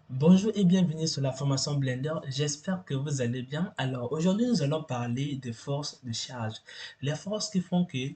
Bonjour et bienvenue sur la formation Blender. J'espère que vous allez bien. Alors aujourd'hui, nous allons parler des forces de charge. Les forces qui font que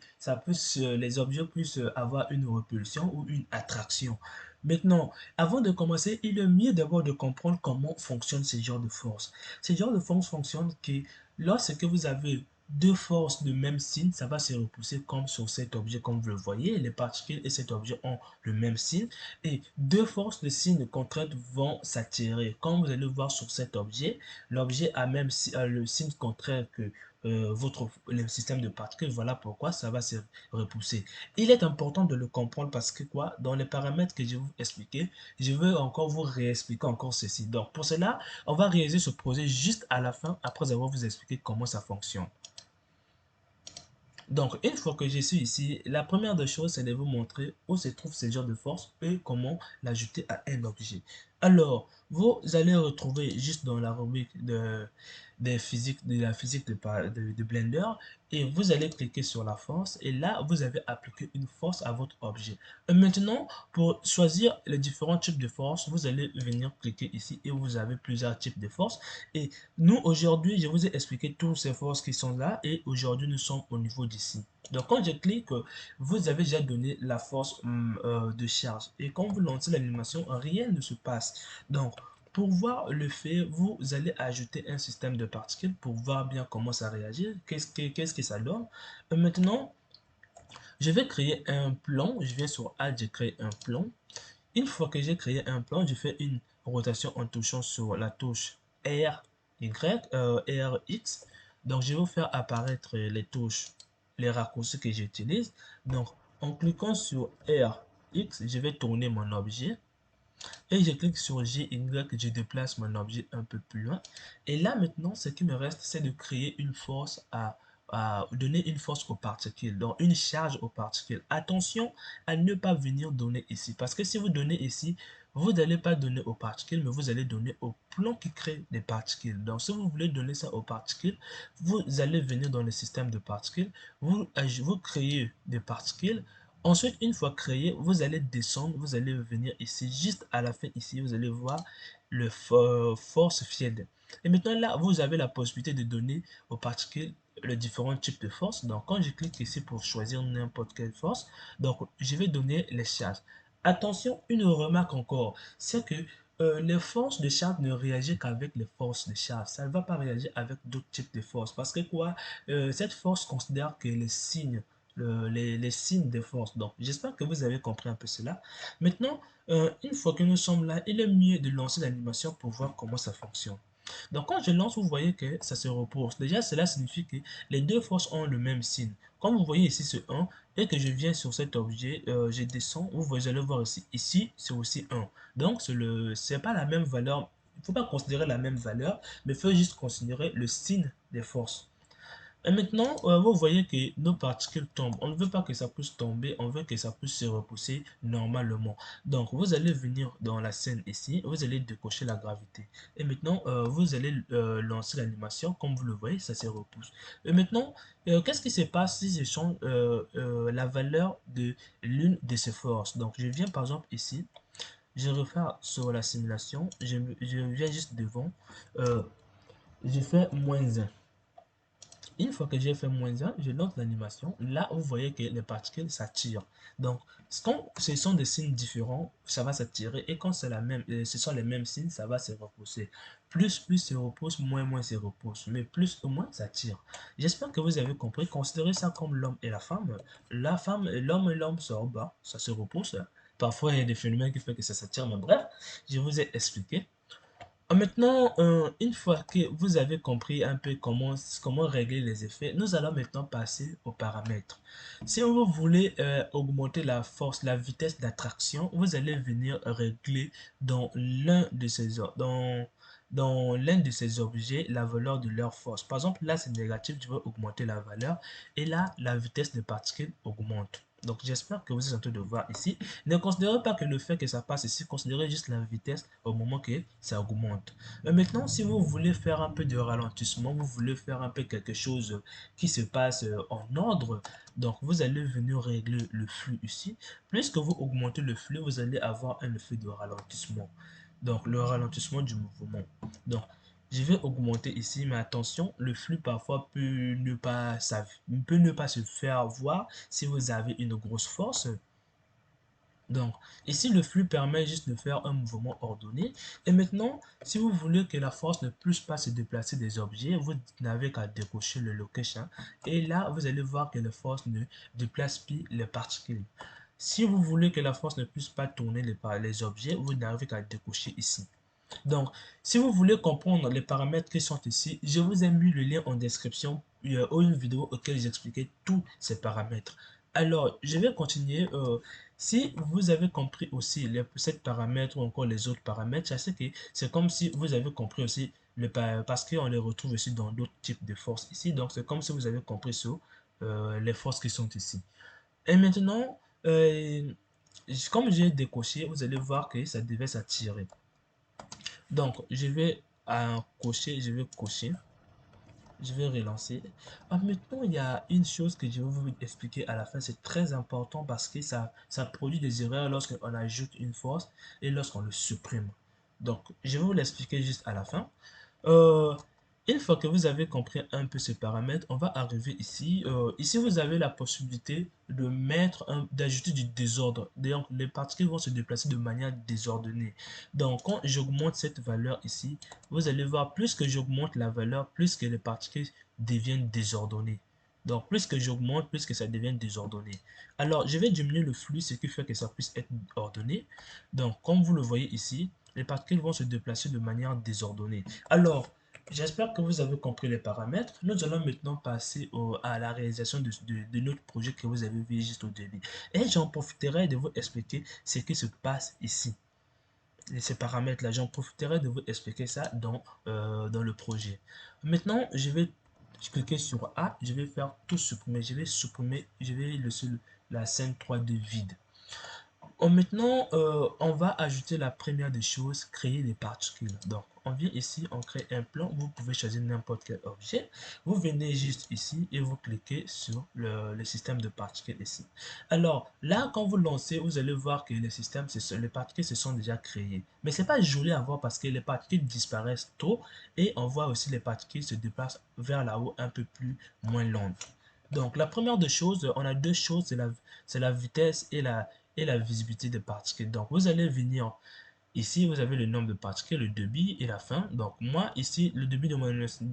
les objets puissent avoir une repulsion ou une attraction. Maintenant, avant de commencer, il est mieux d'abord de comprendre comment fonctionnent ces genres de forces. Ces genres de forces fonctionnent que lorsque vous avez deux forces de même signe, ça va se repousser comme sur cet objet, comme vous le voyez. Les particules et cet objet ont le même signe. Et deux forces de signe contraires vont s'attirer. Comme vous allez voir sur cet objet, l'objet a même le signe contraire que le système de particules. Voilà pourquoi ça va se repousser. Il est important de le comprendre parce que quoi, dans les paramètres que je vais vous expliquer, je veux encore vous réexpliquer encore ceci. Donc pour cela, on va réaliser ce projet juste à la fin après avoir vous expliqué comment ça fonctionne. Donc, une fois que je suis ici, la première des choses, c'est de vous montrer où se trouve ce genre de force et comment l'ajouter à un objet. Alors, vous allez retrouver juste dans la rubrique de la physique de Blender et vous allez cliquer sur la force et là, vous avez appliqué une force à votre objet. Et maintenant, pour choisir les différents types de forces, vous allez venir cliquer ici et vous avez plusieurs types de forces. Et nous, aujourd'hui, je vous ai expliqué toutes ces forces qui sont là et aujourd'hui, nous sommes au niveau d'ici. Donc, quand je clique, vous avez déjà donné la force de charge. Et quand vous lancez l'animation, rien ne se passe. Donc, pour voir le fait, vous allez ajouter un système de particules pour voir bien comment ça réagit, qu'est-ce que ça donne. Et maintenant, je vais créer un plan. Je viens sur Add, je crée un plan. Une fois que j'ai créé un plan, je fais une rotation en touchant sur la touche R, Y, R, X. Donc, je vais vous faire apparaître les touches, les raccourcis que j'utilise. Donc, en cliquant sur R, X, je vais tourner mon objet. Et je clique sur G, Y, je déplace mon objet un peu plus loin. Et là, maintenant, ce qui me reste, c'est de créer une force à donner une force aux particules, donc une charge aux particules. Attention à ne pas venir donner ici, parce que si vous donnez ici, vous n'allez pas donner aux particules, mais vous allez donner au plan qui crée des particules. Donc, si vous voulez donner ça aux particules, vous allez venir dans le système de particules, vous créez des particules. Ensuite, une fois créé, vous allez descendre, vous allez venir ici, juste à la fin ici, vous allez voir le force field. Et maintenant là, vous avez la possibilité de donner aux particules les différents types de forces. Donc quand je clique ici pour choisir n'importe quelle force, donc je vais donner les charges. Attention, une remarque encore, c'est que les forces de charge ne réagissent qu'avec les forces de charge. Ça ne va pas réagir avec d'autres types de forces. Parce que quoi, cette force considère que les signes les signes des forces. Donc, j'espère que vous avez compris un peu cela. Maintenant, une fois que nous sommes là, il est mieux de lancer l'animation pour voir comment ça fonctionne. Donc, quand je lance, vous voyez que ça se repose. Déjà, cela signifie que les deux forces ont le même signe. Comme vous voyez ici, c'est 1, et que je viens sur cet objet, je descends, vous allez voir ici, c'est aussi 1. Donc, c'est pas la même valeur. Il ne faut pas considérer la même valeur, mais il faut juste considérer le signe des forces. Et maintenant, vous voyez que nos particules tombent. On ne veut pas que ça puisse tomber, on veut que ça puisse se repousser normalement. Donc, vous allez venir dans la scène ici, vous allez décocher la gravité. Et maintenant, vous allez lancer l'animation. Comme vous le voyez, ça se repousse. Et maintenant, qu'est-ce qui se passe si je change la valeur de l'une de ces forces? Donc, je viens par exemple ici, je refais sur la simulation, je viens juste devant, euh, je fais -1. Une fois que j'ai fait -1, je lance l'animation. Là, vous voyez que les particules s'attirent. Donc, quand ce sont des signes différents, ça va s'attirer. Et quand ce sont les mêmes signes, ça va se repousser. Plus se repousse, moins se repousse. Mais plus ou moins s'attire. J'espère que vous avez compris. Considérez ça comme l'homme et la femme. La femme, l'homme et l'homme se rebattent, ça se repousse. Parfois, il y a des phénomènes qui font que ça s'attire. Mais bref, je vous ai expliqué. Maintenant, une fois que vous avez compris un peu comment régler les effets, nous allons maintenant passer aux paramètres. Si vous voulez augmenter la force, la vitesse d'attraction, vous allez venir régler dans dans l'un de ces objets la valeur de leur force. Par exemple, là c'est négatif, je vais augmenter la valeur et là la vitesse des particules augmente. Donc j'espère que vous êtes en train de voir ici. Ne considérez pas que le fait que ça passe ici, considérez juste la vitesse au moment que ça augmente. Maintenant, si vous voulez faire un peu de ralentissement, vous voulez faire un peu quelque chose qui se passe en ordre, donc vous allez venir régler le flux ici. Plus que vous augmentez le flux, vous allez avoir un effet de ralentissement. donc le ralentissement du mouvement. Donc, je vais augmenter ici, mais attention, le flux parfois peut ne pas se faire voir si vous avez une grosse force. Donc, ici, le flux permet juste de faire un mouvement ordonné. Et maintenant, si vous voulez que la force ne puisse pas se déplacer des objets, vous n'avez qu'à décocher le location. Et là, vous allez voir que la force ne déplace plus les particules. Si vous voulez que la force ne puisse pas tourner les objets, vous n'avez qu'à décocher ici. Donc, si vous voulez comprendre les paramètres qui sont ici, je vous ai mis le lien en description ou une vidéo auquel j'expliquais tous ces paramètres. Alors, je vais continuer. Si vous avez compris aussi les 7 paramètres ou encore les autres paramètres, sachez que c'est comme si vous avez compris aussi parce qu'on les retrouve aussi dans d'autres types de forces ici. Donc, c'est comme si vous avez compris sur les forces qui sont ici. Et maintenant, comme j'ai décoché, vous allez voir que ça devait s'attirer. Donc, je vais cocher, je vais cocher, je vais relancer. Maintenant, il y a une chose que je vais vous expliquer à la fin, c'est très important parce que ça produit des erreurs lorsqu'on ajoute une force et lorsqu'on le supprime. Donc, je vais vous l'expliquer juste à la fin. Euh, une fois que vous avez compris un peu ces paramètres, on va arriver ici. Ici, vous avez la possibilité de d'ajouter du désordre. Donc, les particules vont se déplacer de manière désordonnée. Donc, quand j'augmente cette valeur ici, vous allez voir, plus que j'augmente la valeur, plus que les particules deviennent désordonnées. Donc, plus que j'augmente, plus que ça devient désordonné. Alors, je vais diminuer le flux, ce qui fait que ça puisse être ordonné. Donc, comme vous le voyez ici, les particules vont se déplacer de manière désordonnée. Alors, j'espère que vous avez compris les paramètres. Nous allons maintenant passer à la réalisation de notre projet que vous avez vu juste au début. Et j'en profiterai de vous expliquer ce qui se passe ici. Et ces paramètres-là, j'en profiterai de vous expliquer ça dans le projet. Maintenant, je vais cliquer sur A, je vais faire tout supprimer. Je vais laisser la scène 3D vide. Maintenant, on va ajouter la première des choses, créer des particules. Donc, on vient ici, on crée un plan. Vous pouvez choisir n'importe quel objet. Vous venez juste ici et vous cliquez sur le système de particules ici. Alors, là, quand vous lancez, vous allez voir que les particules se sont déjà créées. Mais c'est pas joli à voir parce que les particules disparaissent tôt et on voit aussi les particules se déplacent vers là-haut un peu moins lentes. Donc, la première des choses, on a deux choses, c'est la vitesse et la visibilité des particules. Donc, vous allez venir ici, vous avez le nombre de particules, le débit et la fin. Donc, moi, ici, le débit de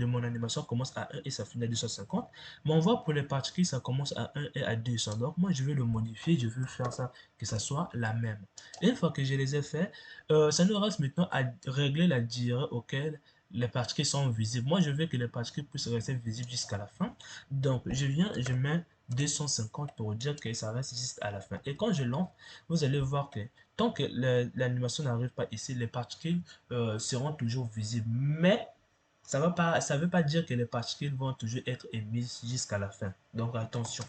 mon animation commence à 1 et ça finit à 250. Mais on voit pour les particules, ça commence à 1 et à 200. Donc, moi, je vais le modifier, je veux faire ça, que ça soit la même. Et une fois que je les ai fait, ça nous reste maintenant à régler la durée auquel les particules sont visibles. Moi, je veux que les particules puissent rester visibles jusqu'à la fin. Donc, je mets 250 pour dire que ça reste juste à la fin. Et quand je lance, vous allez voir que tant que l'animation n'arrive pas ici, les particules seront toujours visibles. Mais ça veut pas dire que les particules vont toujours être émises jusqu'à la fin. Donc attention.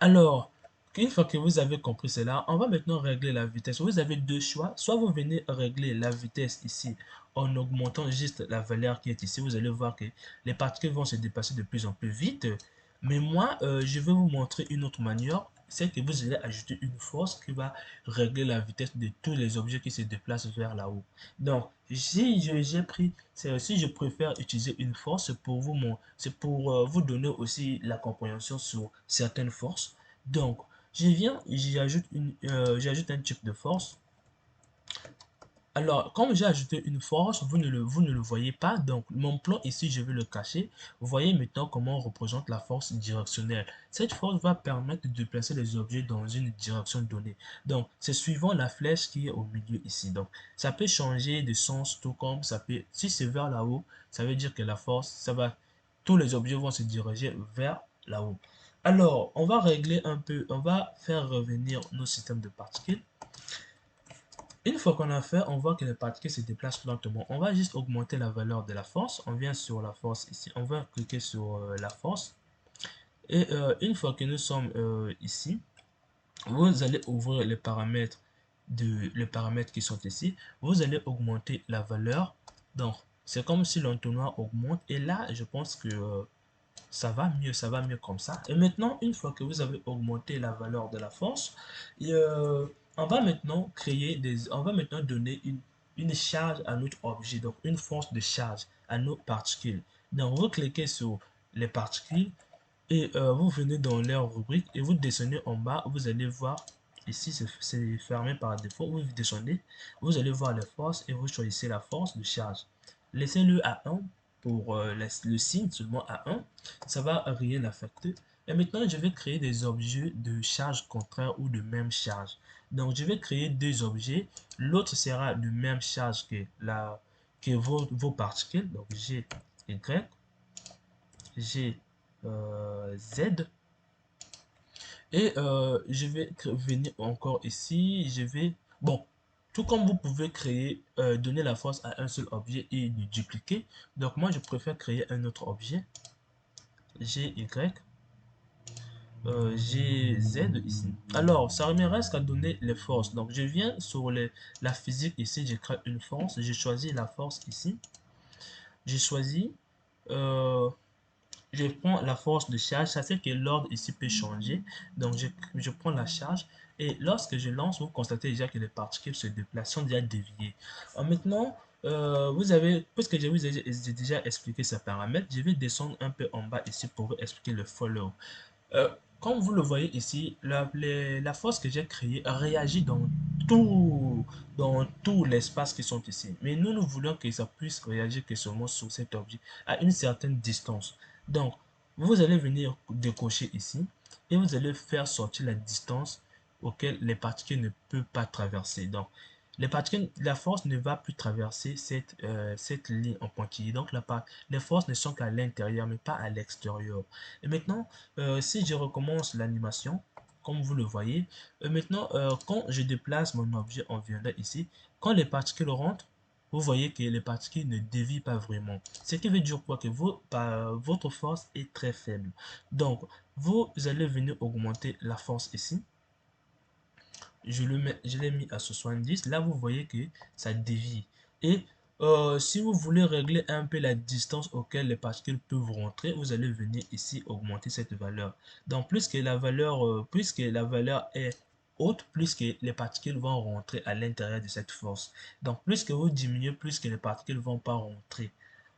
Alors, une fois que vous avez compris cela, on va maintenant régler la vitesse. Vous avez deux choix. Soit vous venez régler la vitesse ici en augmentant juste la valeur qui est ici. Vous allez voir que les particules vont se déplacer de plus en plus vite. Mais moi, je vais vous montrer une autre manière. C'est que vous allez ajouter une force qui va régler la vitesse de tous les objets qui se déplacent vers là-haut. Donc, si je préfère utiliser une force, c'est pour vous donner aussi la compréhension sur certaines forces. Donc, j'ajoute un type de force. Alors, comme j'ai ajouté une force, vous ne le voyez pas. Donc, mon plan ici, je vais le cacher. Vous voyez maintenant comment on représente la force directionnelle. Cette force va permettre de déplacer les objets dans une direction donnée. Donc, c'est suivant la flèche qui est au milieu ici. Donc, ça peut changer de sens tout comme ça peut. Si c'est vers là-haut, ça veut dire que la force, tous les objets vont se diriger vers là-haut. Alors, on va régler un peu, on va faire revenir nos systèmes de particules. Une fois qu'on a fait, on voit que les particules se déplacent lentement. On va juste augmenter la valeur de la force. On vient sur la force ici. On va cliquer sur la force. Et une fois que nous sommes ici, vous allez ouvrir les paramètres qui sont ici. Vous allez augmenter la valeur. Donc, c'est comme si l'entonnoir augmente. Et là, je pense que ça va mieux comme ça. Et maintenant, une fois que vous avez augmenté la valeur de la force, On va maintenant donner une charge à notre objet, donc une force de charge à nos particules. Donc vous cliquez sur les particules et vous venez dans leur rubrique et vous descendez en bas, vous allez voir ici c'est fermé par défaut, vous descendez, vous allez voir les forces et vous choisissez la force de charge. Laissez-le à 1 pour le signe seulement à 1, ça va rien affecter. Et maintenant je vais créer des objets de charge contraire ou de même charge. Donc je vais créer deux objets, l'autre sera de même charge que vos particules, donc G, Y, G, Z. Et je vais venir encore ici, bon, tout comme vous pouvez créer, donner la force à un seul objet et le dupliquer. Donc moi, je préfère créer un autre objet, GY, GZ ici. Alors, ça me reste qu'à donner les forces. Donc je viens sur la physique ici, je crée une force, je choisis la force ici. J'ai choisi, euh, je prends la force de charge, ça fait que l'ordre ici peut changer. Donc je prends la charge et lorsque je lance, vous constatez déjà que les particules se déplacent, sont déjà déviées. Maintenant, vous avez, puisque j'ai déjà expliqué ces paramètres, je vais descendre un peu en bas ici pour vous expliquer le follow. Euh, Comme vous le voyez ici, la force que j'ai créée réagit dans tout l'espace qui sont ici. Mais nous voulons que ça puisse réagir que seulement sur cet objet à une certaine distance. Donc, vous allez venir décocher ici et vous allez faire sortir la distance auquel les particules ne peuvent pas traverser. Donc, la force ne va plus traverser cette ligne en pointillé. Donc, les forces ne sont qu'à l'intérieur, mais pas à l'extérieur. Et maintenant, si je recommence l'animation, comme vous le voyez, maintenant, quand je déplace mon objet en viendant ici, quand les particules rentrent, vous voyez que les particules ne dévient pas vraiment. Ce qui veut dire quoi? Que votre force est très faible. Donc, vous allez venir augmenter la force ici. Je l'ai mis à 70. Là, vous voyez que ça dévie. Et si vous voulez régler un peu la distance auquel les particules peuvent rentrer, vous allez venir ici augmenter cette valeur. Donc, plus que la valeur est haute, plus que les particules vont rentrer à l'intérieur de cette force. Donc, plus que vous diminuez, plus que les particules ne vont pas rentrer.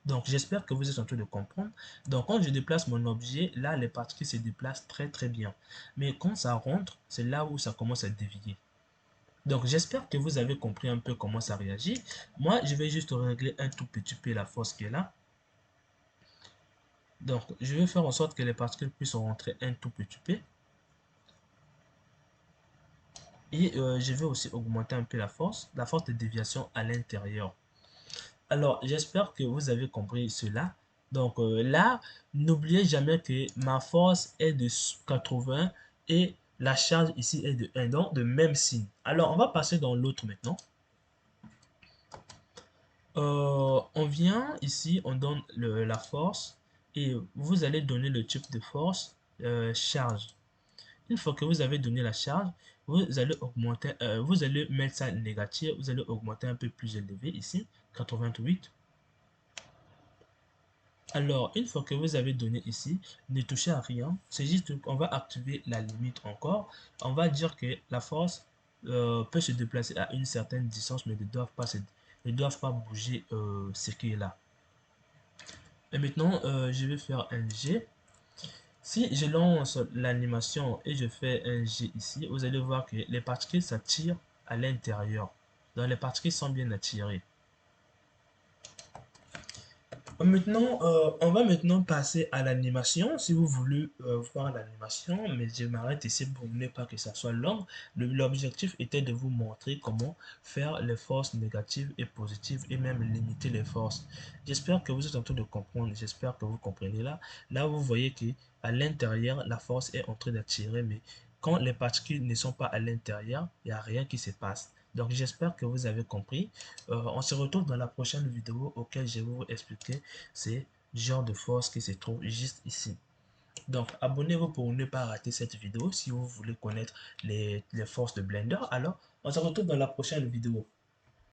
Donc, j'espère que vous êtes en train de comprendre. Donc, quand je déplace mon objet, là, les particules se déplacent très, très bien. Mais quand ça rentre, c'est là où ça commence à dévier. Donc, j'espère que vous avez compris un peu comment ça réagit. Moi, je vais juste régler un tout petit peu la force qui est là. Donc, je vais faire en sorte que les particules puissent rentrer un tout petit peu. Et je vais aussi augmenter un peu la force de déviation à l'intérieur. Alors, j'espère que vous avez compris cela. Donc là, n'oubliez jamais que ma force est de 80 et la charge ici est de 1, donc de même signe. Alors, on va passer dans l'autre maintenant. On vient ici, on donne la force et vous allez donner le type de force charge. Une fois que vous avez donné la charge, vous allez augmenter, vous allez mettre ça négatif, vous allez augmenter un peu plus élevé ici, 88. Alors, une fois que vous avez donné ici, ne touchez à rien. C'est juste qu'on va activer la limite encore. On va dire que la force peut se déplacer à une certaine distance, mais ne doivent pas bouger ce qui est là. Et maintenant, je vais faire un G. Si je lance l'animation et je fais un G ici, vous allez voir que les particules s'attirent à l'intérieur. Donc, les particules sont bien attirées. Maintenant, on va maintenant passer à l'animation. Si vous voulez voir l'animation, mais je m'arrête ici pour ne pas que ça soit long. L'objectif était de vous montrer comment faire les forces négatives et positives et même limiter les forces. J'espère que vous êtes en train de comprendre. J'espère que vous comprenez là. Là, vous voyez que à l'intérieur, la force est en train d'attirer, mais quand les particules ne sont pas à l'intérieur, il n'y a rien qui se passe. Donc, j'espère que vous avez compris. On se retrouve dans la prochaine vidéo auquel je vais vous expliquer ces genres de force qui se trouvent juste ici. Donc, abonnez-vous pour ne pas rater cette vidéo si vous voulez connaître les forces de Blender. Alors, on se retrouve dans la prochaine vidéo.